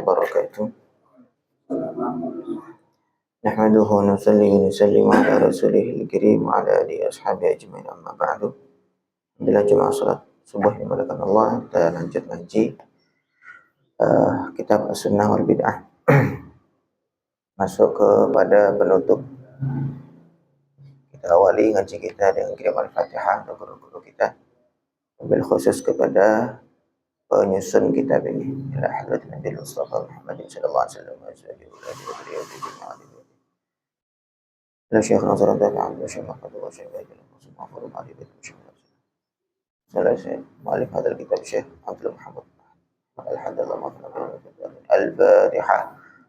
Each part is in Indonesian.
وبركاته. نحمده ونصلي ونسلم على رسوله الكريم وعلى آله وأصحابه أجمعين. أما بعد. Alhamdulillah jemaah salat subuh dimulakan Allah. Kita lanjut ngaji kitab As-Sunnah wal Bid'ah. Masuk kepada penutup. Kita awali ngaji kita dengan kirim Al-Fatihah untuk guru-guru kita. Wabil khusus kepada penyusun kitab ini. Ila hadrat Nabi Mustafa Muhammad sallallahu alaihi wasallam. لا شيخ نظر دافع عن شيخ محمد وشيخ باجل وصفه علي بن محمد. مؤلف هذا الكتاب الشيخ عبد محمد الحمد لله الفاتحة.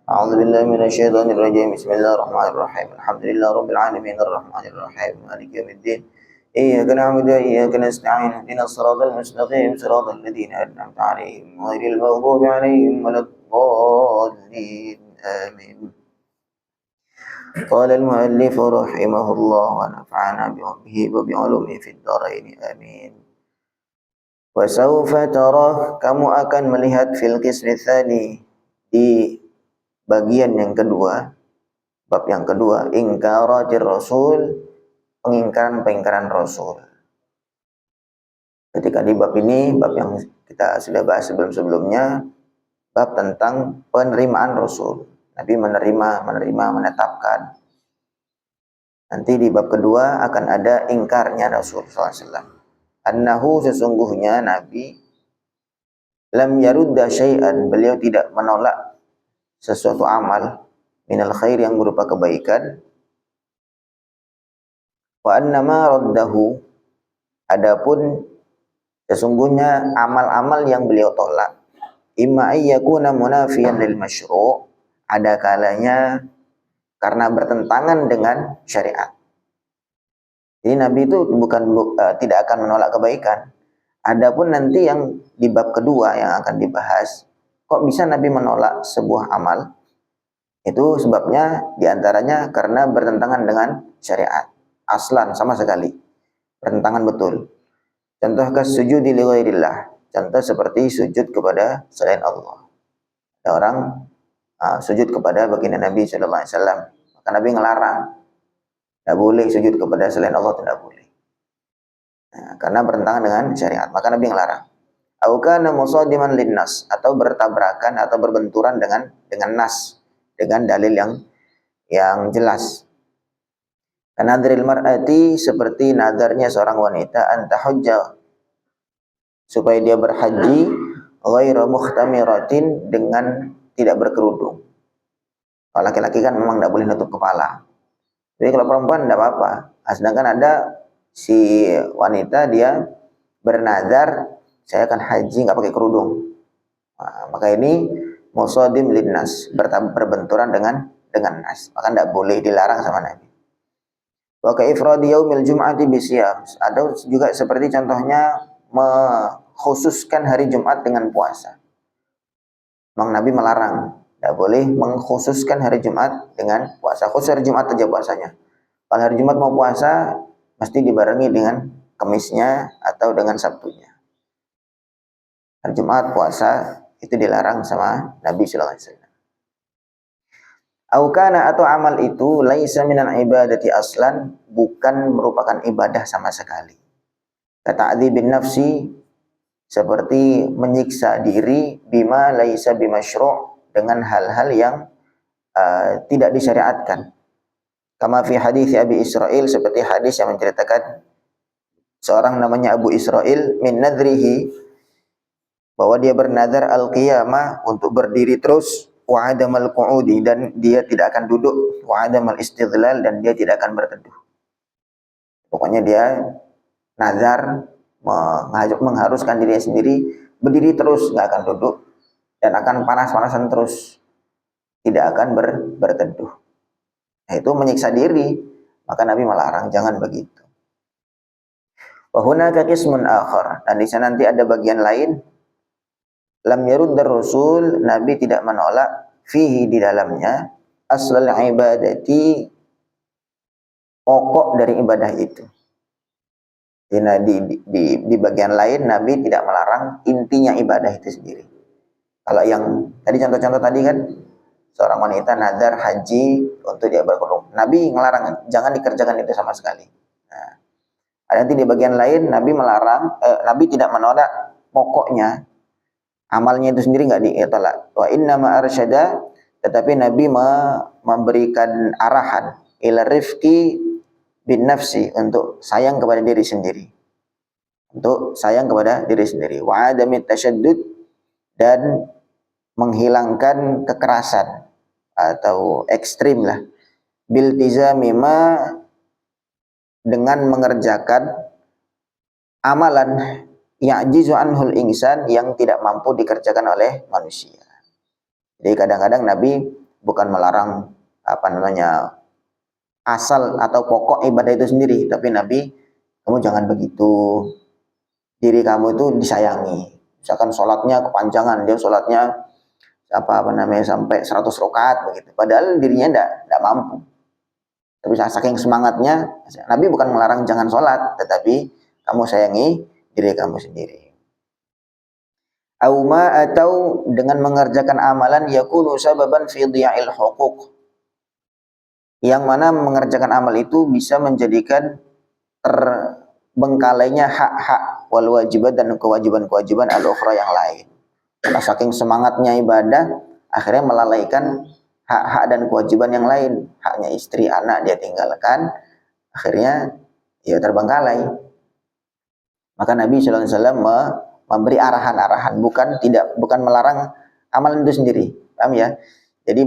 أعوذ بالله من الشيطان الرجيم. بسم الله الرحمن الرحيم. الحمد لله رب العالمين الرحمن الرحيم مالك يوم الدين. إياك نعبد وإياك نستعين اهدنا الصراط المستقيم صراط الذين أنعمت عليهم غير المغضوب عليهم ولا الضالين آمين. قال المؤلف رحمه الله ونفعنا به وبعلومه في الدارين آمين. وسوف ترى, kamu akan melihat fil qismi tsani, di bagian yang kedua, bab yang kedua, ingkaratir rasul, pengingkaran rasul. Ketika di bab ini, bab yang kita sudah bahas sebelum-sebelumnya, bab tentang penerimaan rasul. Nabi menerima, menetapkan. Nanti di bab kedua akan ada ingkarnya Rasul SAW. Annahu, sesungguhnya Nabi, lam yarudda syai'an, beliau tidak menolak sesuatu amal, minal khair, yang berupa kebaikan. Wa annama raddahu, adapun sesungguhnya amal-amal yang beliau tolak, imma ayyakuna munafiyan lil masyru', ada kalanya karena bertentangan dengan syariat. Jadi Nabi itu tidak akan menolak kebaikan. Adapun nanti yang di bab kedua yang akan dibahas, kok bisa Nabi menolak sebuah amal? Itu sebabnya diantaranya karena bertentangan dengan syariat. Aslan, sama sekali. Bertentangan betul. Contoh sujud li ghairillah. Contoh seperti sujud kepada selain Allah. Ada orang sujud kepada baginda Nabi sallallahu alaihi wasallam, maka Nabi ngelarang, tidak boleh sujud kepada selain Allah, tidak boleh. Karena bertentangan dengan syariat, maka Nabi ngelarang. Au kana musadiman linnas, atau bertabrakan atau berbenturan dengan nas, dengan dalil yang jelas. Kanadril mar'ati, seperti nadarnya seorang wanita, antahujja, supaya dia berhaji, ghairu mukhtamiratin, dengan tidak berkerudung. Kalau laki-laki kan memang tidak boleh nutup kepala. Jadi kalau perempuan tidak apa-apa. Sedangkan ada si wanita, dia bernazar, saya akan haji nggak pakai kerudung. Maka ini musadim linnas, berbenturan dengan nas. Maka tidak boleh, dilarang sama Nabi. Wa ka ifradi yaumil jum'ati bisyam. Ada juga seperti contohnya mengkhususkan hari Jumat dengan puasa. Memang Nabi melarang, tidak boleh mengkhususkan hari Jumat dengan puasa. Khusus hari Jumat saja puasanya. Kalau hari Jumat mau puasa, mesti dibarengi dengan Kamisnya atau dengan Sabtunya. Hari Jumat puasa itu dilarang sama Nabi sallallahu alaihi wasallam. Aukana, atau amal itu laisa minal ibadati aslan, bukan merupakan ibadah sama sekali. Kata'dzibin nafsi, seperti menyiksa diri, bima laisa bimasyru', dengan hal-hal yang tidak disyariatkan. Kama fi hadis Abi Israil, seperti hadis yang menceritakan seorang namanya Abu Israil, min nadrihi, bahwa dia bernazar al-qiyamah, untuk berdiri terus, wa adamal qu'udi, dan dia tidak akan duduk, wa adamal istidlal, dan dia tidak akan berteduh. Pokoknya dia nazar mengharuskan dirinya sendiri berdiri terus, nggak akan duduk, dan akan panas-panasan terus, tidak akan berteduh. Nah, itu menyiksa diri, maka Nabi melarang, jangan begitu. Wa hunaka qismun akhar, dan di sana nanti ada bagian lain. Lam yaruddar rasul, Nabi tidak menolak, fihi, di dalamnya, aslal ibadati, pokok dari ibadah itu. Di bagian lain Nabi tidak melarang intinya ibadah itu sendiri. Kalau yang tadi contoh-contoh tadi kan, seorang wanita nazar haji untuk dia berkerudung. Nabi ngelarang, jangan dikerjakan itu sama sekali. Nah, ada nanti di bagian lain Nabi melarang, Nabi tidak menolak pokoknya amalnya itu sendiri nggak ditolak. Wa inna ma arsyada, tetapi Nabi memberikan arahan ila rifqi bin nafsi, untuk sayang kepada diri sendiri. Untuk sayang kepada diri sendiri. Wa adamit tasyaddud, dan menghilangkan kekerasan atau ekstrim lah. Biltizami ma, dengan mengerjakan amalan ya'jizu anhul insan, yang tidak mampu dikerjakan oleh manusia. Jadi kadang-kadang Nabi bukan melarang asal atau pokok ibadah itu sendiri, tapi Nabi, kamu jangan begitu, diri kamu itu disayangi. Misalkan sholatnya kepanjangan, dia sholatnya sampai 100 rakaat begitu. Padahal dirinya enggak mampu. Tapi saking semangatnya, Nabi bukan melarang jangan sholat, tetapi kamu sayangi diri kamu sendiri. Atau dengan mengerjakan amalan yakunu sababan fi dhiya'il huquq, yang mana mengerjakan amal itu bisa menjadikan terbengkalainya hak-hak wal wajibat, dan kewajiban-kewajiban al-ukhra yang lain. Karena saking semangatnya ibadah, akhirnya melalaikan hak-hak dan kewajiban yang lain. Haknya istri, anak dia tinggalkan, akhirnya ya terbengkalai. Maka Nabi SAW memberi arahan-arahan, bukan melarang amalan itu sendiri. Paham ya? Jadi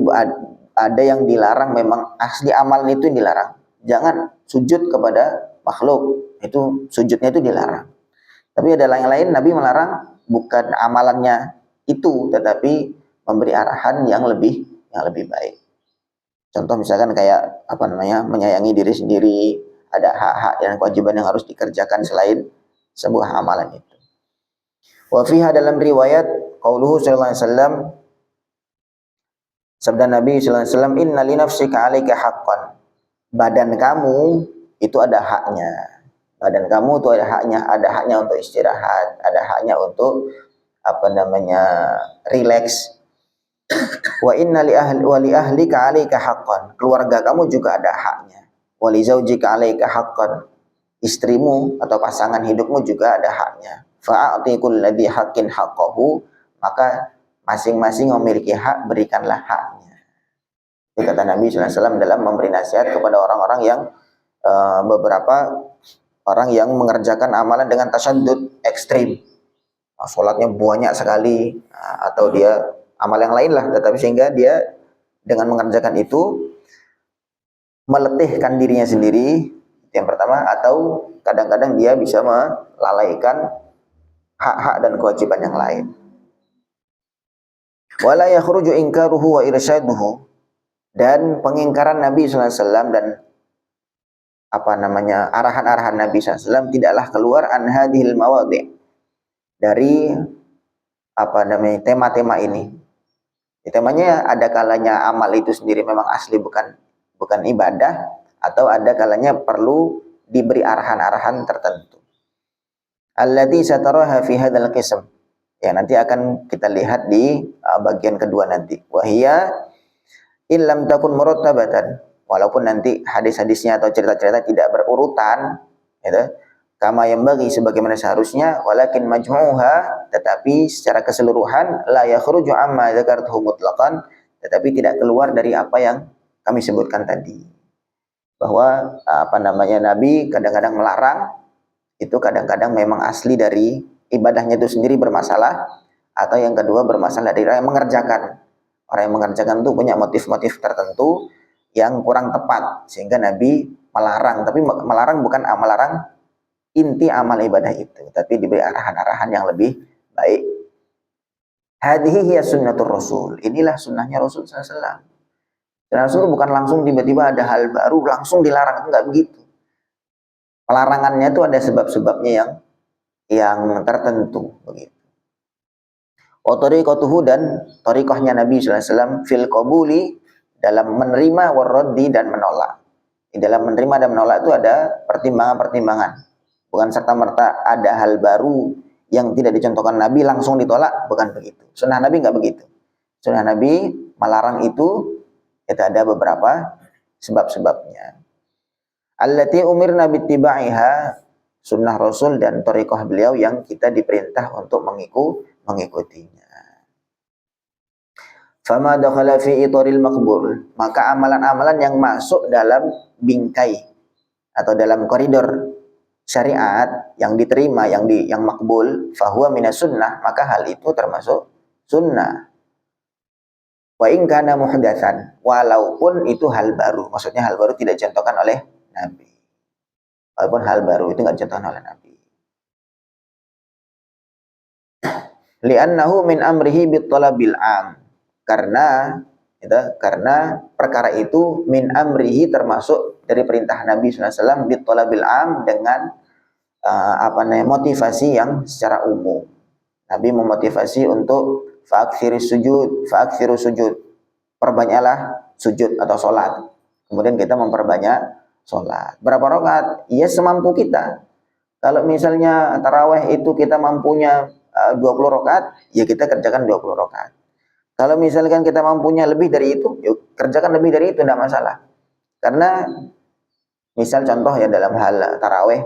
ada yang dilarang, memang asli amalan itu dilarang. Jangan sujud kepada makhluk, itu sujudnya itu dilarang. Tapi ada yang lain, Nabi melarang bukan amalannya itu, tetapi memberi arahan yang lebih baik. Contoh misalkan kayak menyayangi diri sendiri, ada hak-hak dan kewajiban yang harus dikerjakan selain sebuah amalan itu. Wa fiha, dalam riwayat, qauluhu sallallahu alaihi wasallam, sabda Nabi sallallahu alaihi wasallam, inna li nafsika 'alaika haqqan. Badan kamu itu ada haknya. Badan kamu itu ada haknya untuk istirahat, ada haknya untuk relax. Wa inna li ahlika 'alaika haqqan. Keluarga kamu juga ada haknya. Wa li zaujika 'alaika haqqan. Istrimu atau pasangan hidupmu juga ada haknya. Fa'ati kulladzi haqqin haqqahu, maka masing-masing memiliki hak, berikanlah haknya. Itu kata Nabi SAW dalam memberi nasihat kepada orang-orang yang beberapa orang yang mengerjakan amalan dengan tasyaddud, ekstrim. Sholatnya banyak sekali, atau dia amal yang lain lah, tetapi sehingga dia dengan mengerjakan itu meletihkan dirinya sendiri, yang pertama, atau kadang-kadang dia bisa melalaikan hak-hak dan kewajiban yang lain. Wala yakhruju inkaruhu wa irsyaduhu, dan pengingkaran Nabi SAW dan arahan-arahan Nabi SAW tidaklah keluar an hadhil mawadhi', dari tema-tema ini. Temanya ada kalanya amal itu sendiri memang asli bukan ibadah, atau ada kalanya perlu diberi arahan-arahan tertentu. Allati sataraha fi hadzal qism, yang nanti akan kita lihat di bagian kedua nanti. Wahia illam takun murattabatan, walaupun nanti hadis-hadisnya atau cerita-cerita tidak berurutan, gitu, kama yang bagi sebagaimana seharusnya, walakin majmu'uha, tetapi secara keseluruhan, la yakhruju amma dzakartuhu mutlaqan, tetapi tidak keluar dari apa yang kami sebutkan tadi. Bahwa Nabi kadang-kadang melarang, itu kadang-kadang memang asli dari ibadahnya itu sendiri bermasalah, atau yang kedua bermasalah dari orang yang mengerjakan. Orang yang mengerjakan itu punya motif-motif tertentu yang kurang tepat, sehingga Nabi melarang. Tapi melarang bukan melarang inti amal ibadah itu, tapi diberi arahan-arahan yang lebih baik. Hadhihi hiya sunnatur Rasul. Inilah sunnahnya Rasul SAW. Dan Rasul bukan langsung tiba-tiba ada hal baru langsung dilarang, enggak begitu. Pelarangannya itu ada sebab-sebabnya yang tertentu begitu. Wa tariqatuhu, dan tariqahnya Nabi SAW fil qabuli, dalam menerima, warraddi, dan menolak. Di dalam menerima dan menolak itu ada pertimbangan-pertimbangan. Bukan serta-merta ada hal baru yang tidak dicontohkan Nabi langsung ditolak, bukan begitu. Sunnah Nabi nggak begitu. Sunnah Nabi melarang itu ada beberapa sebab-sebabnya. Allati umirna bittiba'iha, sunnah Rasul dan thariqah beliau yang kita diperintah untuk mengikutinya. Fama dakhala fi itaril maqbul, maka amalan-amalan yang masuk dalam bingkai atau dalam koridor syariat yang diterima, yang makbul, fahuwa minas sunnah, maka hal itu termasuk sunnah. Wa in kana muhdatsan, walaupun itu hal baru, maksudnya hal baru tidak dicontohkan oleh Nabi. Walaupun hal baru itu enggak dicontohkan oleh Nabi. Li'annahu min amrihi bitalabil am, karena perkara itu min amrihi termasuk dari perintah Nabi SAW bitalabil am dengan motivasi yang secara umum. Nabi memotivasi untuk fa'aksiru sujud, perbanyaklah sujud atau sholat. Kemudian kita memperbanyak sholat. Berapa rakaat? Ya semampu kita. Kalau misalnya tarawih itu kita mampunya 20 rakaat, ya kita kerjakan 20 rakaat. Kalau misalkan kita mampunya lebih dari itu, yuk kerjakan lebih dari itu, tidak masalah. Karena misal contoh ya dalam hal tarawih,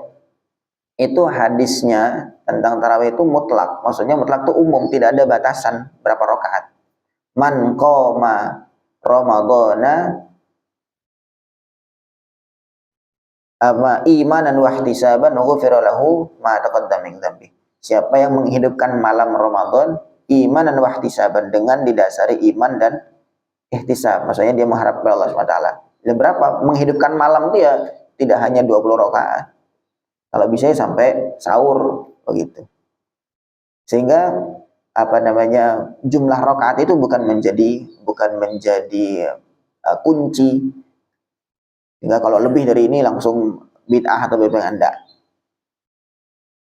itu hadisnya tentang tarawih itu mutlak. Maksudnya mutlak itu umum, tidak ada batasan berapa rakaat. Man qoma ramadhana imanan wa ihtisaban ghufira lahu ma taqaddama min dzambi. Siapa yang menghidupkan malam Ramadan imanan wa ihtisaban, dengan didasari iman dan ihtisab, maksudnya dia mengharap kepada Allah SWT. Dan berapa? Menghidupkan malam itu ya tidak hanya 20 rakaat. Kalau bisa ya sampai sahur begitu. Sehingga jumlah rakaat itu bukan menjadi kunci. Sehingga kalau lebih dari ini langsung bid'ah atau bid'ah, enggak.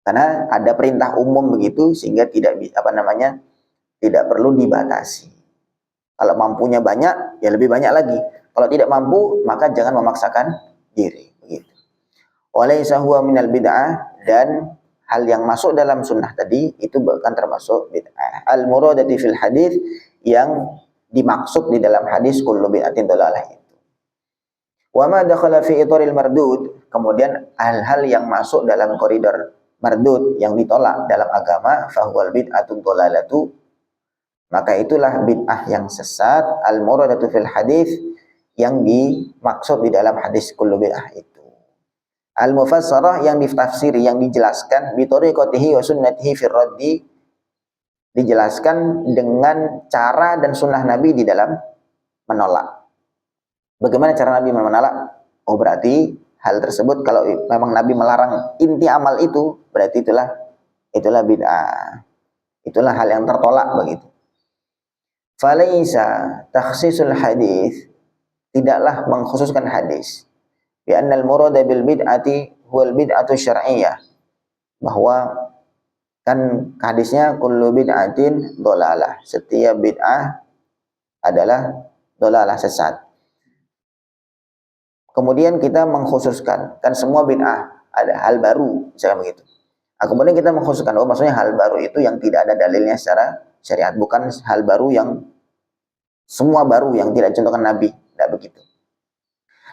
Karena ada perintah umum begitu sehingga tidak perlu dibatasi. Kalau mampunya banyak ya lebih banyak lagi. Kalau tidak mampu maka jangan memaksakan diri begitu. Walaysa huwa minal bid'ah, dan hal yang masuk dalam sunnah tadi itu bukan termasuk bid'ah. Al-muradati fil hadis, yang dimaksud di dalam hadis kullu bid'atin dhalalah itu. Wa ma dakhala fi itaril mardud, kemudian hal-hal yang masuk dalam koridor mardud yang ditolak dalam agama, fahuwal bid'atun dhalalatu, maka itulah bid'ah yang sesat, al-muradatu fil hadis, yang dimaksud di dalam hadis kullu bid'ah itu. Al-mufassarah, yang ditafsiri, yang dijelaskan, bi tariqatihi wa sunnatihi fir raddi, dijelaskan dengan cara dan sunnah Nabi di dalam menolak. Bagaimana cara Nabi menolak? Oh, berarti hal tersebut kalau memang Nabi melarang inti amal itu, berarti itulah bid'ah. Itulah hal yang tertolak begitu. Falaisa takhsisul hadis, tidaklah mengkhususkan hadis. Bi annal murada bil bid'ati huwal bid'atu syar'iyyah, bahwa kan hadisnya kullu bid'atin dhalalah, setiap bid'ah adalah dhalalah, sesat. Kemudian kita mengkhususkan, kan semua bid'ah ada hal baru, misalnya begitu. Kemudian kita mengkhususkan, oh maksudnya hal baru itu yang tidak ada dalilnya secara syariat, bukan hal baru yang semua baru yang tidak dicontohkan Nabi, tidak begitu.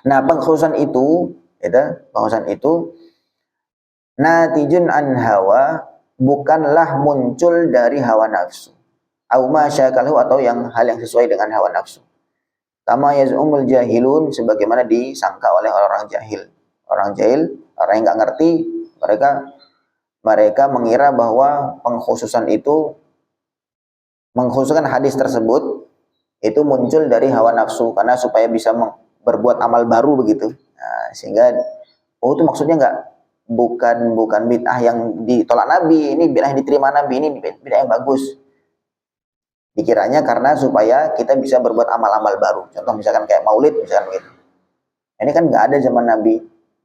Nah, pengkhususan itu natijun an hawa, bukanlah muncul dari hawa nafsu. Au ma syakalahu, atau hal yang sesuai dengan hawa nafsu. Kama yaz'umul jahilun, sebagaimana disangka oleh orang jahil. Orang jahil, orang yang enggak ngerti, mereka mengira bahwa mengkhususkan hadis tersebut itu muncul dari hawa nafsu, karena supaya bisa berbuat amal baru begitu. Nah, sehingga itu maksudnya bukan bid'ah yang ditolak Nabi, ini bid'ah yang diterima Nabi, ini bid'ah yang bagus. Dikiranya karena supaya kita bisa berbuat amal-amal baru. Contoh misalkan kayak maulid misalkan begitu. Ini kan nggak ada zaman Nabi.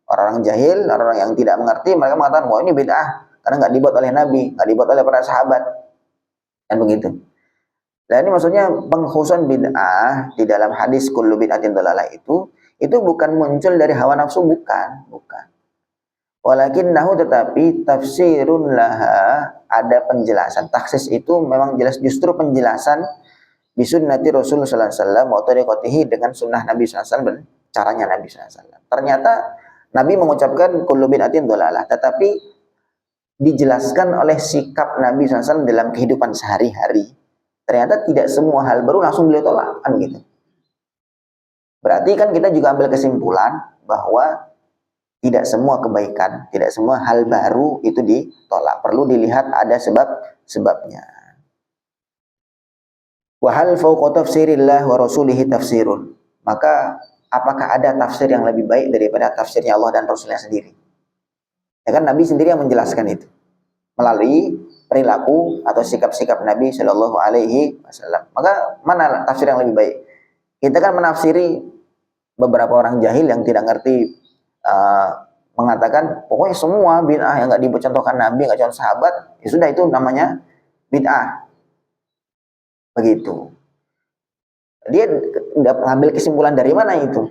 Orang jahil, orang yang tidak mengerti, mereka mengatakan wah ini bid'ah karena nggak dibuat oleh Nabi, nggak dibuat oleh para sahabat, kan begitu. Dan ini maksudnya pengkhususan bid'ah di dalam hadis kullu bid'atin dhalalah itu bukan muncul dari hawa nafsu, bukan. Walakinnahu, tetapi tafsirun laha, ada penjelasan. Taksis itu memang jelas, justru penjelasan bisunnati Rasulullah sallallahu alaihi wasallam wa tariqatihi, dengan sunnah Nabi sallallahu alaihi wasallam, caranya Nabi sallallahu alaihi wasallam. Ternyata Nabi mengucapkan kullu bid'atin dhalalah, tetapi dijelaskan oleh sikap Nabi sallallahu alaihi wasallam dalam kehidupan sehari-hari. Ternyata tidak semua hal baru langsung beliau tolak, kan gitu. Berarti kan kita juga ambil kesimpulan bahwa tidak semua kebaikan, tidak semua hal baru itu ditolak. Perlu dilihat ada sebabnya. Wa hal fawqa tafsirillah wa rasulihi tafsirun. Maka apakah ada tafsir yang lebih baik daripada tafsirnya Allah dan Rasulnya sendiri? Ya kan Nabi sendiri yang menjelaskan itu melalui perilaku atau sikap-sikap Nabi Shallallahu Alaihi Wasallam. Maka mana tafsir yang lebih baik? Kita kan menafsiri, beberapa orang jahil yang tidak ngerti mengatakan pokoknya semua bid'ah yang nggak dicontohkan Nabi, nggak contoh sahabat, ya sudah itu namanya bid'ah. Begitu. Dia mengambil kesimpulan dari mana itu?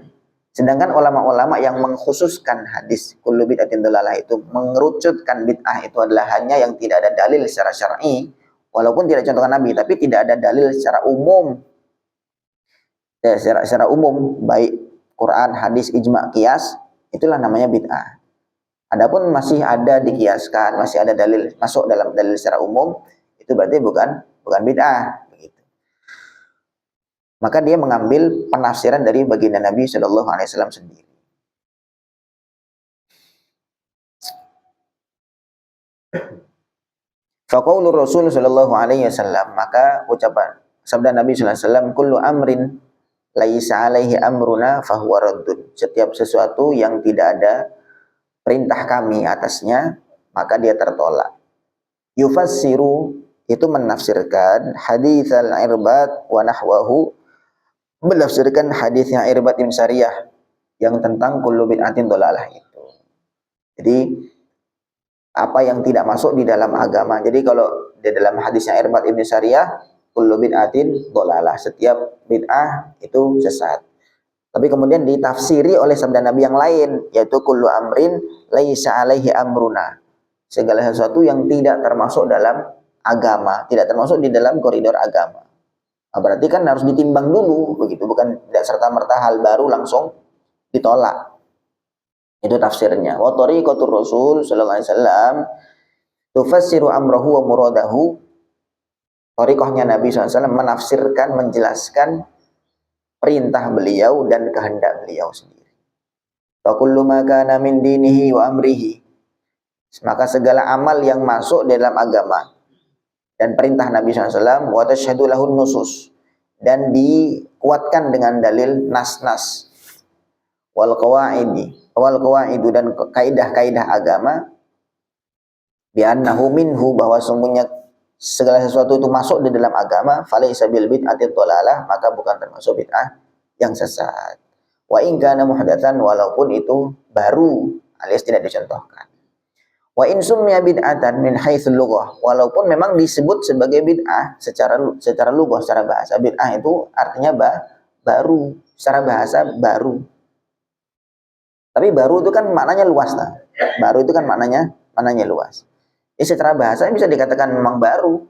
Sedangkan ulama-ulama yang mengkhususkan hadis kullu bid'atin dhalalah itu, mengerucutkan bid'ah itu adalah hanya yang tidak ada dalil secara syar'i, walaupun tidak contohkan Nabi, tapi tidak ada dalil secara umum. Ya, secara umum, baik Quran, hadis, ijma', qiyas, itulah namanya bid'ah. Adapun masih ada dikiaskan, masih ada dalil masuk dalam dalil secara umum, itu berarti bukan bid'ah. Begitu. Maka dia mengambil penafsiran dari baginda Nabi Shallallahu Alaihi Wasallam sendiri. Faqaulur Rasul Shallallahu Alaihi Wasallam, maka ucapan sabda Nabi Sallallahu Alaihi Wasallam, kullu amrin laisa alaihi amruna fahuwa raddun. Setiap sesuatu yang tidak ada perintah kami atasnya, maka dia tertolak. Yufassiru, itu menafsirkan haditsal Irbad wa nahwahu, menafsirkan hadisnya Irbad bin Sariyah yang tentang kullu bid'atin dhalalah itu. Jadi apa yang tidak masuk di dalam agama. Jadi kalau di dalam hadisnya Irbad bin Sariyah, kullu bid'atin dhalalah, setiap bid'ah itu sesat. Tapi kemudian ditafsiri oleh sabda Nabi yang lain, yaitu kullu amrin laisa alaihi amruna, segala sesuatu yang tidak termasuk dalam agama, tidak termasuk di dalam koridor agama. Nah, berarti kan harus ditimbang dulu, begitu, bukan tidak serta-merta hal baru langsung ditolak. Itu tafsirnya. Wa tariqatur Rasul sallallahu alaihi wasallam tufassiru amrahu wa muradahu. Tariqahnya Nabi SAW menafsirkan, menjelaskan perintah beliau dan kehendak beliau sendiri. Fa kullu ma kana min dinihi wa amrihi, maka segala amal yang masuk dalam agama dan perintah Nabi SAW, wa tashhadu lahun nusus, dan dikuatkan dengan dalil nas-nas, wal qawaidu, dan kaidah-kaidah agama, bi annahu minhu, bahwa sungguhnya segala sesuatu itu masuk di dalam agama, falaysa bil bid'ati dhalalah, maka bukan termasuk bid'ah yang sesat. Wa in kana muhdatsan, walaupun itu baru alias tidak dicontohkan. Wa in summiya bid'atan min haitsul lughah, walaupun memang disebut sebagai bid'ah secara lughah, secara bahasa. Bid'ah itu artinya baru, secara bahasa baru. Tapi baru itu kan maknanya luas, nah. Baru itu kan maknanya luas. Secara bahasa bisa dikatakan memang baru.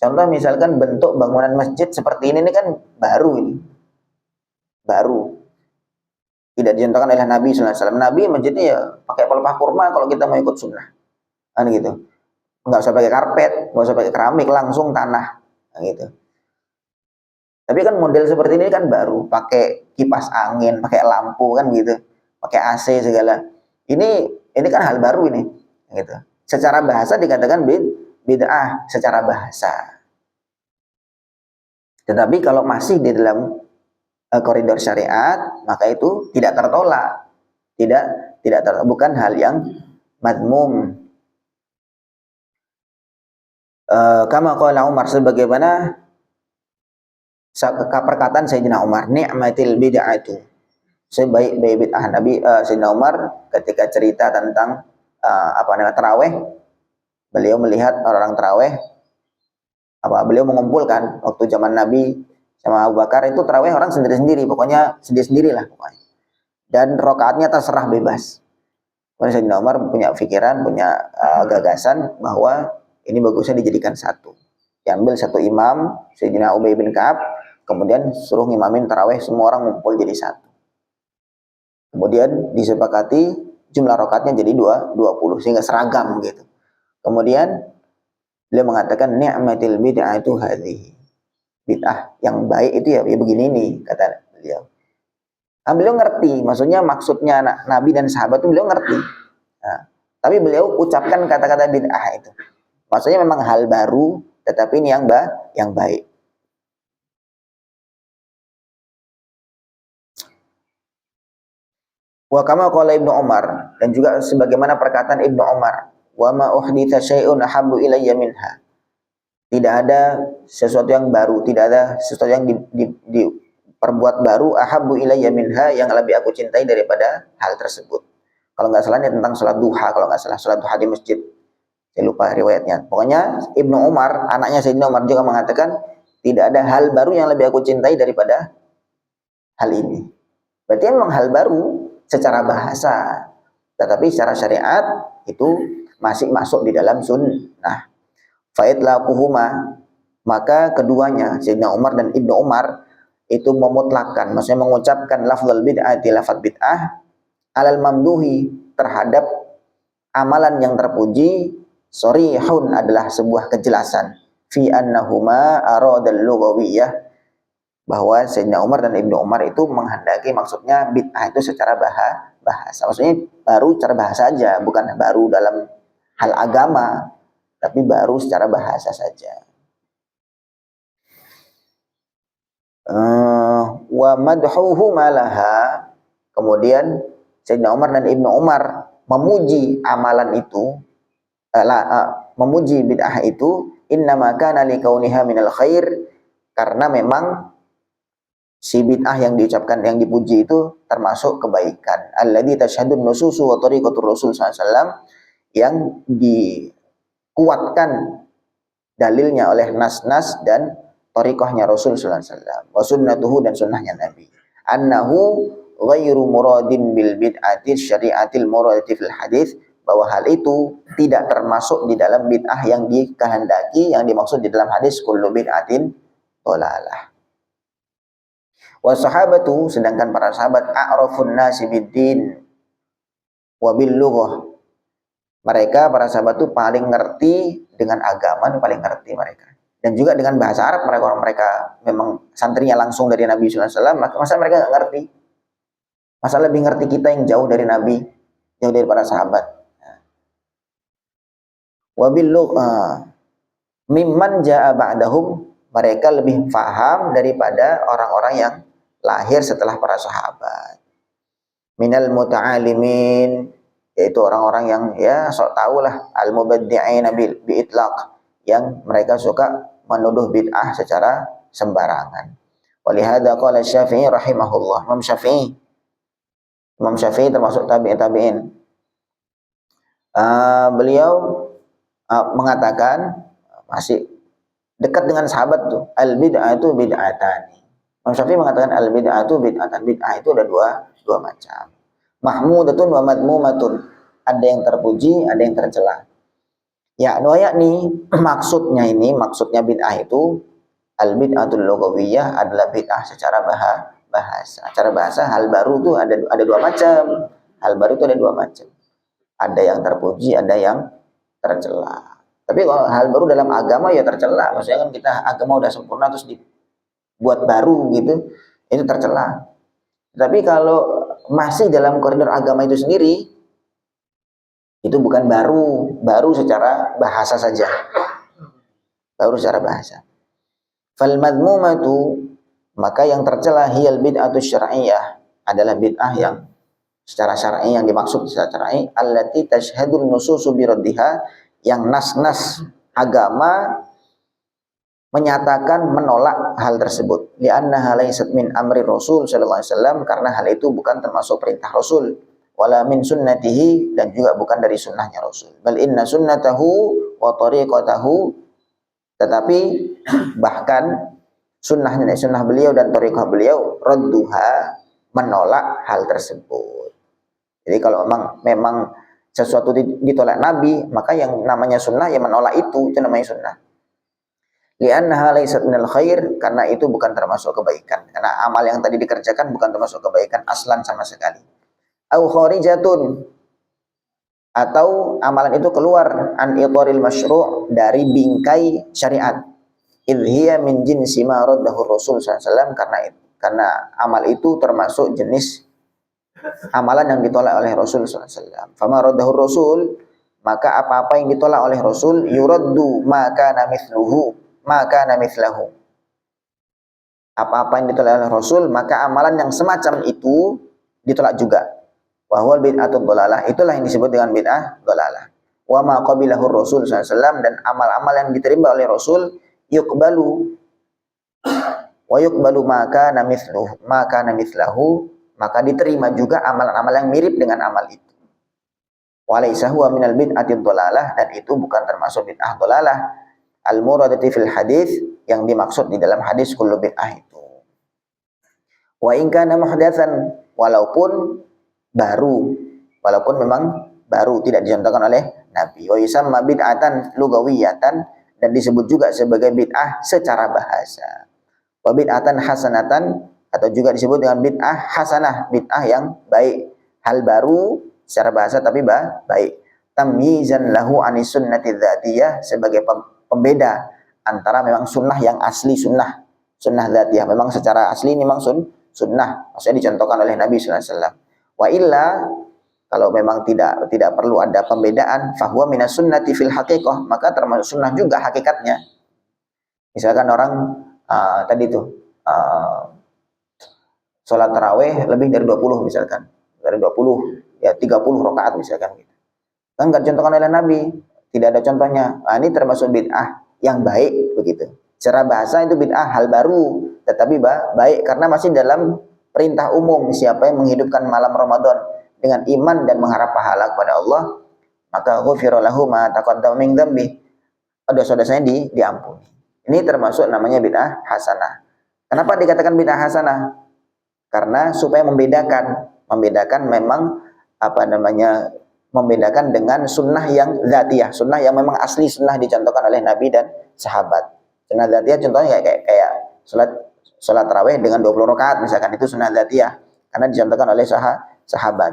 Contoh misalkan bentuk bangunan masjid seperti ini kan baru ini. Baru. Tidak dicontohkan oleh Nabi sallallahu alaihi wasallam. Nabi masjidnya ya pakai pelepah kurma kalau kita mau ikut sunnah. Kan gitu. Enggak usah pakai karpet, enggak usah pakai keramik, langsung tanah. Kan gitu. Tapi kan model seperti ini kan baru, pakai kipas angin, pakai lampu kan gitu. Pakai AC segala. Ini kan hal baru ini, gitu. Secara bahasa dikatakan bid'ah secara bahasa. Tetapi kalau masih di dalam koridor syariat, maka itu tidak tertolak. Tidak tertolak, bukan hal yang madmum. Kama qala Umar, sebagaimana perkataan Sayyidina Umar, ni'matil bid'atu, sebaik-baik bid'ah. Nabi Sayyidina Umar ketika cerita tentang taraweh, beliau melihat orang taraweh, beliau mengumpulkan waktu zaman Nabi sama Abu Bakar itu taraweh orang sendiri-sendiri, pokoknya sendiri-sendiri lah pokoknya. Dan rakaatnya terserah bebas. Sayyidina Umar punya pikiran, punya gagasan bahwa ini bagusnya dijadikan satu. Diambil satu imam, Sayyidina Ubay bin Ka'ab, kemudian suruh ngimamin tarawih, semua orang ngumpul jadi satu. Kemudian disepakati jumlah rakaatnya jadi 20 sehingga seragam gitu. Kemudian beliau mengatakan ni'matil bid'atu hadhihi. Bid'ah yang baik itu ya begini nih, kata beliau. Beliau ngerti, maksudnya maksudnya Nabi dan sahabat itu beliau ngerti. Nah, tapi beliau ucapkan kata-kata bid'ah itu. Maksudnya memang hal baru, tetapi ini yang baik. Wa kama qala Ibnu Umar, dan juga sebagaimana perkataan Ibnu Umar, wa ma uhditsa syai'un ahabbu ilayya minha. Tidak ada sesuatu yang baru, tidak ada sesuatu yang diperbuat baru, ahabbu ilayya minha, yang lebih aku cintai daripada hal tersebut. Kalau nggak salah ini tentang sholat duha, kalau nggak salah sholat duha di masjid. Saya lupa riwayatnya. Pokoknya Ibnu Umar, anaknya Sayyidina Umar juga mengatakan, tidak ada hal baru yang lebih aku cintai daripada hal ini. Berarti memang hal baru secara bahasa, tetapi secara syariat itu masih masuk di dalam sunnah. Fa'idlaquhuma, maka keduanya Sayyidina Umar dan Ibnu Umar itu memutlakkan, maksudnya mengucapkan lafzul bid'ati, lafaz bid'ah, alal mamduhi, terhadap amalan yang terpuji, sharihun, adalah sebuah kejelasan, fi annahuma aradal lughawiyah, bahwa Sayyidina Umar dan Ibnu Umar itu menghendaki, maksudnya bid'ah itu secara bahasa, maksudnya baru secara bahasa saja, bukan baru dalam hal agama, tapi baru secara bahasa saja. Wa madhuhu malaha, kemudian Sayyidina Umar dan Ibnu Umar memuji amalan itu, memuji bid'ah itu, innama kana likauniha minal khair, karena memang si bid'ah yang diucapkan, yang dipuji itu termasuk kebaikan. Alladzi tashhadun nususu wa tariqatur Rasul sallallahu alaihi wasallam, yang dikuatkan dalilnya oleh nas-nas dan thariqahnya Rasul sallallahu alaihi wasallam, wa sunnatuhu, dan sunnahnya Nabi. Annahu ghairu muradin bil bid'ati syari'atil muradati fil hadis, bahwa hal itu tidak termasuk di dalam bid'ah yang dikehendaki, yang dimaksud di dalam hadis, kullu bid'atin dhalalah. Wa sahabatu, sedangkan para sahabat, a'rafun nasi biddin wa bil lughah, mereka para sahabat itu paling ngerti dengan agama, paling ngerti mereka, dan juga dengan bahasa Arab. Mereka memang santrinya langsung dari Nabi sallallahu alaihi wasallam, masa mereka nggak ngerti? Masa lebih ngerti kita yang jauh dari Nabi, jauh dari para sahabat. Wabil mimman jaa ba'dahum, mereka lebih paham daripada orang-orang yang lahir setelah para sahabat. Minal muta'alimin, yaitu orang-orang yang ya sok tahu lah, al-mubaddi'ina bi-itlaq, yang mereka suka menuduh bid'ah secara sembarangan. Walihada qala Syafi'i rahimahullah, Imam Syafi'i termasuk tabi'in. Beliau mengatakan, masih dekat dengan sahabat tuh, al-bid'atu bid'atani. Imam Syafi'i mengatakan al-bid'atu bid'atan, bid'ah itu ada dua macam. Mahmudatun wa madmumatun, ada yang terpuji, ada yang tercela. Ya, yakni maksudnya bid'ah itu, al-bid'atul lughawiyah adalah bid'ah secara bahasa. Secara bahasa hal baru itu ada dua macam. Hal baru itu ada dua macam. Ada yang terpuji, ada yang tercela. Tapi kalau hal baru dalam agama ya tercela. Maksudnya kan kita agama udah sempurna terus dibuat baru gitu, itu tercela. Tapi kalau masih dalam koridor agama itu sendiri, itu bukan baru secara bahasa saja. Baru secara bahasa. Fal madmumatu, maka yang tercela, hiyal bid'atu syar'iyyah, adalah bid'ah yang secara syar'i, yang dimaksud secara syar'i, allati tashhadun nususu biraddiha, yang nas-nas agama menyatakan menolak hal tersebut. Li'annaha laysat min amri Rasul sallallahu alaihi wasallam, karena hal itu bukan termasuk perintah Rasul, wala min sunnatihi, dan juga bukan dari sunnahnya Rasul. Bal inna sunnatahu wa tariqatahu, tetapi bahkan sunnah beliau dan tariqah beliau, radduha, menolak hal tersebut. Jadi kalau memang sesuatu ditolak Nabi, maka yang namanya sunnah yang menolak itu namanya sunnah. Li'annaha laysat minal khair, karena itu bukan termasuk kebaikan. Karena amal yang tadi dikerjakan bukan termasuk kebaikan aslan sama sekali. Au kharijatun, atau amalan itu keluar an itaril masyru' dari bingkai syariat. Idhiya min jinsi ma raddahu Rasul SAW, karena amal itu termasuk jenis amalan yang ditolak oleh Rasul SAW. Fama raddahu Rasul, maka apa-apa yang ditolak oleh Rasul, yuraddu maka namithluhu, maka namithlahu. Apa-apa yang ditolak oleh Rasul, maka amalan yang semacam itu ditolak juga. Wa huwal bid'atul dhalalah, itulah yang disebut dengan bid'ah dhalalah. Wa ma qabilahu Rasul SAW, dan amal-amal yang diterima oleh Rasul yuqbalu wa yuqbalu maka namithlahu, maka diterima juga amalan-amal yang mirip dengan amal itu. Walaysa huwa minal bid'atid dhalalah, dan itu bukan termasuk bid'ah dhalalah al-muradati fil hadis, yang dimaksud di dalam hadis kullu bid'ah itu. Wa in kana muhdatsan, walaupun memang baru, tidak dicontohkan oleh Nabi. Wa yusamma bid'atan lugawiyatan, dan disebut juga sebagai bid'ah secara bahasa. Wa bid'atan hasanatan, atau juga disebut dengan bid'ah hasanah, bid'ah yang baik, hal baru secara bahasa tapi baik. Tamyizan lahu anis sunnati dzatiyah, sebagai pembeda antara memang sunnah yang asli, sunnah dzatiyah, memang secara asli memang sunnah, maksudnya dicontohkan oleh Nabi SAW. Wa illa, kalau memang tidak perlu ada pembedaan, fahuwa minas sunnati fil haqiqah, maka termasuk sunnah juga hakikatnya. Misalkan orang tadi tuh sholat tarawih lebih dari 20, misalkan dari 20 ya 30 rakaat misalkan gitu. Kan enggak dicontohkan oleh Nabi, tidak ada contohnya. Ini termasuk bid'ah yang baik begitu. Secara bahasa itu bid'ah hal baru, tetapi baik karena masih dalam perintah umum. Siapa yang menghidupkan malam Ramadan dengan iman dan mengharap pahala kepada Allah, maka ghufira lahu ma taqaddama min dzambi, dosa-dosanya diampuni. Ini termasuk namanya bid'ah hasanah. Kenapa dikatakan bid'ah hasanah? Karena supaya membedakan memang membedakan dengan sunnah yang dzatiyah, sunnah yang memang asli, sunnah dicontohkan oleh Nabi dan sahabat. Sunnah dzatiyah contohnya kayak salat tarawih dengan 20 rakaat misalkan, itu sunnah dzatiyah karena dicontohkan oleh sahabat.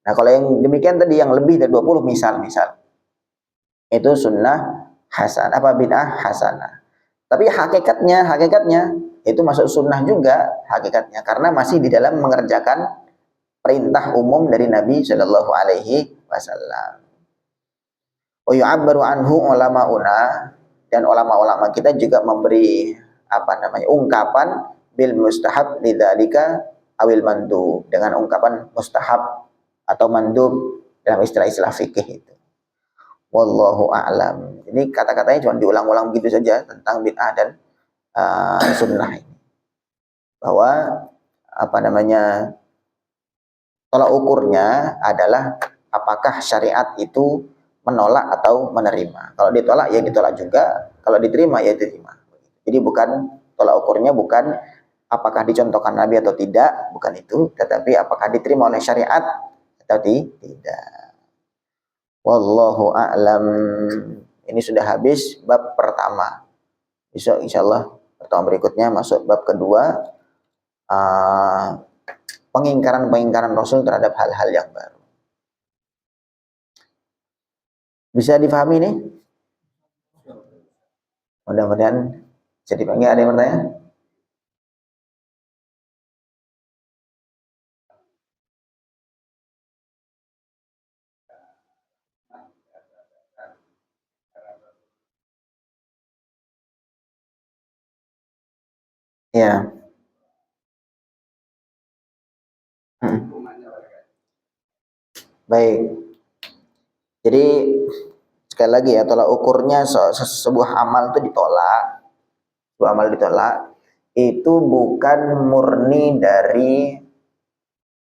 Nah, kalau yang demikian tadi yang lebih dari 20 misal itu sunnah hasan, bid'ah hasanah. Tapi hakikatnya itu masuk sunnah juga hakikatnya, karena masih di dalam mengerjakan perintah umum dari Nabi Shallallahu Alaihi Wasallam. Wa yu'abbaru anhu ulama'una, dan ulama-ulama kita juga memberi ungkapan bil mustahab lidzalika awil mandub, dengan ungkapan mustahab atau mandub dalam istilah-istilah fikih itu. Wallahu a'lam. Ini kata-katanya cuma diulang-ulang begitu saja tentang bid'ah dan sunnah ini. Bahwa tolak ukurnya adalah apakah syariat itu menolak atau menerima. Kalau ditolak ya ditolak juga, kalau diterima ya diterima. Jadi tolak ukurnya bukan apakah dicontohkan Nabi atau tidak, bukan itu, tetapi apakah diterima oleh syariat atau tidak. Wallahu a'lam. Ini sudah habis bab pertama. Besok insyaallah pertemuan berikutnya masuk bab kedua, pengingkaran Rasul terhadap hal-hal yang baru. Bisa difahami nih? Mudah-mudahan bisa dipanggil. Ada yang bertanya? Ya. Baik. Jadi sekali lagi ya, tolak ukurnya sebuah amal itu ditolak. Sebuah amal ditolak itu bukan murni dari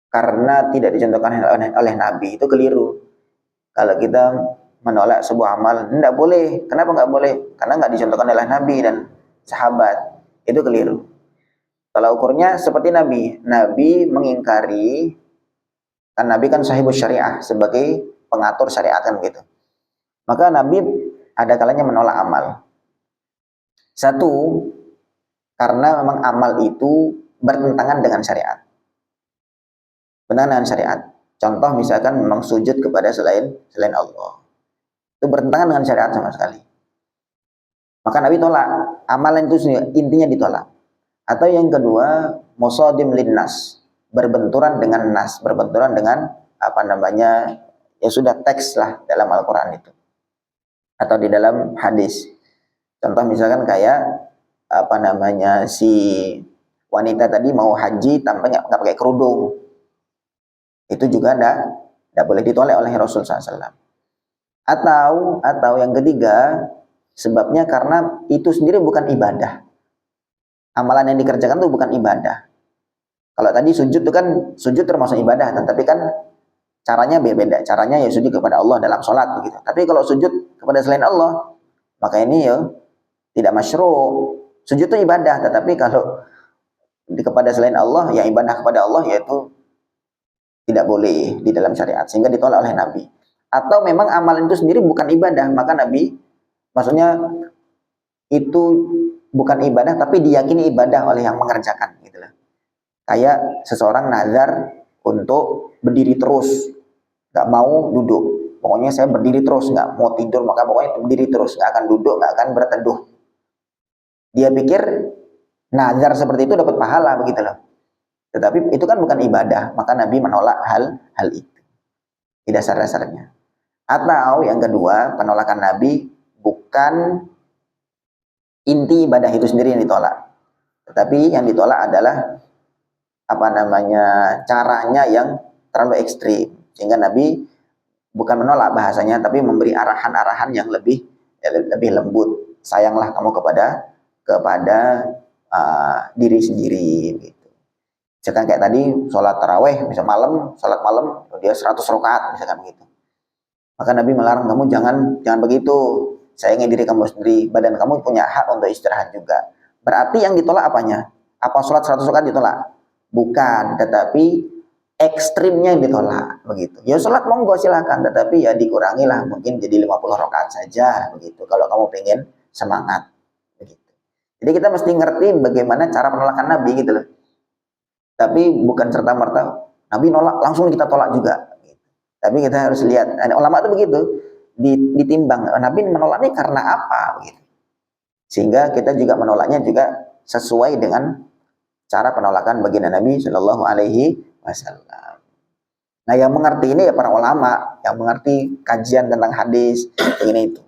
karena tidak dicontohkan oleh Nabi, itu keliru. Kalau kita menolak sebuah amal, tidak boleh. Kenapa nggak boleh? Karena nggak dicontohkan oleh Nabi dan sahabat. Itu keliru. Tolak ukurnya seperti Nabi. Nabi mengingkari, kan Nabi kan sahibus syariah, sebagai pengatur syariat kan begitu. Maka Nabi ada kalanya menolak amal. Satu, karena memang amal itu bertentangan dengan syariat. Bertentangan dengan syariat. Contoh misalkan memang sujud kepada selain Allah. Itu bertentangan dengan syariat sama sekali. Maka Nabi tolak. Amalan itu intinya ditolak. Atau yang kedua, musadim linnas, berbenturan dengan nas, berbenturan dengan apa namanya, ya sudah teks lah dalam Al-Quran itu. Atau di dalam hadis. Contoh misalkan kayak apa namanya, si wanita tadi mau haji tanpa nggak pakai kerudung, itu juga nggak boleh ditolak oleh Rasul SAW. Atau yang ketiga, sebabnya karena itu sendiri bukan ibadah. Amalan yang dikerjakan itu bukan ibadah. Kalau tadi sujud itu kan, sujud termasuk ibadah, tetapi kan caranya beda. Caranya ya sujud kepada Allah dalam sholat begitu. Tapi kalau sujud kepada selain Allah, maka ini ya tidak masyru'. Sujud itu ibadah, tetapi kalau kepada selain Allah, ya ibadah kepada Allah yaitu tidak boleh di dalam syariat, sehingga ditolak oleh Nabi. Atau memang amalan itu sendiri bukan ibadah, maka Nabi, maksudnya itu bukan ibadah tapi diyakini ibadah oleh yang mengerjakan gitu loh. Kayak seseorang nazar untuk berdiri terus, nggak mau duduk, pokoknya saya berdiri terus, nggak mau tidur, maka pokoknya berdiri terus, nggak akan duduk, nggak akan berteduh. Dia pikir nazar seperti itu dapat pahala begitu loh. Tetapi itu kan bukan ibadah, maka Nabi menolak hal itu di dasar-dasarnya. Atau yang kedua, penolakan Nabi bukan inti ibadah itu sendiri yang ditolak, tetapi yang ditolak adalah apa namanya, caranya yang terlalu ekstrim, sehingga Nabi bukan menolak bahasanya, tapi memberi arahan-arahan yang lebih lembut. Sayanglah kamu kepada diri sendiri gitu. Misalkan kayak tadi sholat taraweh, misal sholat malam dia 100 rakaat misalkan begitu. Maka Nabi melarang kamu jangan begitu. Sayangi diri kamu sendiri, badan kamu punya hak untuk istirahat juga. Berarti yang ditolak apanya? Apa sholat 100 rakaat ditolak? Bukan, tetapi ekstrimnya yang ditolak begitu. Ya sholat monggo silakan, tetapi ya dikurangilah, mungkin jadi 50 rakaat saja begitu kalau kamu pengen semangat begitu. Jadi kita mesti ngerti bagaimana cara penolakan Nabi gitu loh. Tapi bukan serta-merta Nabi nolak langsung kita tolak juga. Tapi kita harus lihat, ulama itu begitu, ditimbang Nabi menolaknya karena apa begitu. Sehingga kita juga menolaknya juga sesuai dengan cara penolakan baginda Nabi Shallallahu Alaihi Wasallam. Nah, yang mengerti ini ya para ulama, yang mengerti kajian tentang hadis ini itu.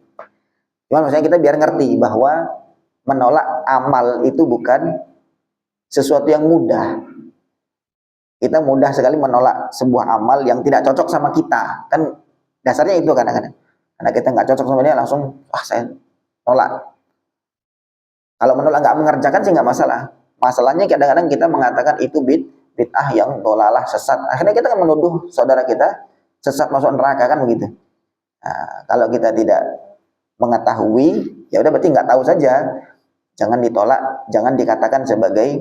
Cuma maksudnya kita biar ngerti bahwa menolak amal itu bukan sesuatu yang mudah. Kita mudah sekali menolak sebuah amal yang tidak cocok sama kita, kan dasarnya itu kadang-kadang. Karena kita nggak cocok sama dia, langsung saya tolak. Kalau menolak nggak mengerjakan sih nggak masalah. Masalahnya kadang-kadang kita mengatakan itu bid'ah yang dolalah, sesat. Akhirnya kita kan menuduh saudara kita sesat masuk neraka kan begitu. Nah, kalau kita tidak mengetahui, ya udah berarti nggak tahu saja. Jangan ditolak, jangan dikatakan sebagai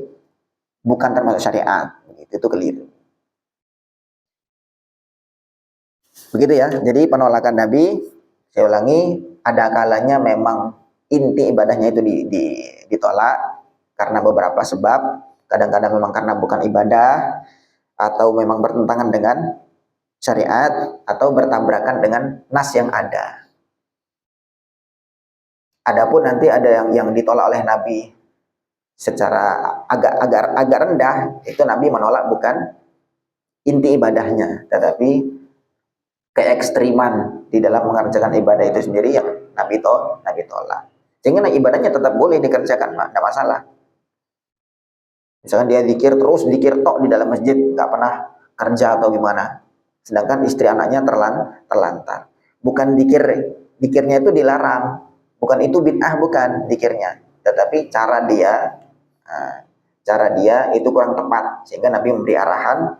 bukan termasuk syariat. Itu keliru. Begitu ya. Jadi penolakan Nabi, saya ulangi, ada kalanya memang inti ibadahnya itu ditolak karena beberapa sebab. Kadang-kadang memang karena bukan ibadah, atau memang bertentangan dengan syariat, atau bertabrakan dengan nas yang ada. Adapun nanti ada yang ditolak oleh Nabi secara agak rendah, itu Nabi menolak bukan inti ibadahnya, tetapi keekstriman di dalam mengerjakan ibadah itu sendiri yang Nabi tolak. Sehingga ibadahnya tetap boleh dikerjakan, tidak masalah. Misalkan dia zikir terus, zikir tok di dalam masjid, nggak pernah kerja atau gimana. Sedangkan istri anaknya terlantar. Bukan zikirnya itu dilarang. Bukan itu bid'ah, bukan zikirnya. Tetapi cara dia itu kurang tepat. Sehingga Nabi memberi arahan,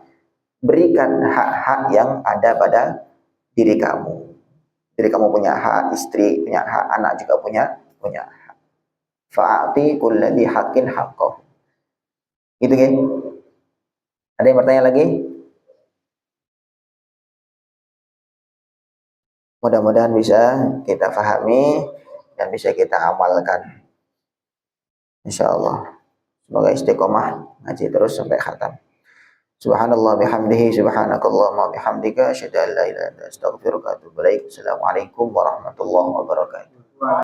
berikan hak-hak yang ada pada diri kamu. Diri kamu punya hak, istri punya hak, anak juga punya hak. Fa'ati kulladhi haqqin haqqahu. Gitu kan? Ada yang bertanya lagi? Mudah-mudahan bisa kita fahami dan bisa kita amalkan. Insyaallah. Semoga istiqomah ngaji terus sampai khatam. Subhanallah bihamdihi subhanakallahumma bihamdika asyhadu an la ilaha illa anta astaghfiruka wa atubu ilaik. Assalamualaikum warahmatullahi wabarakatuh.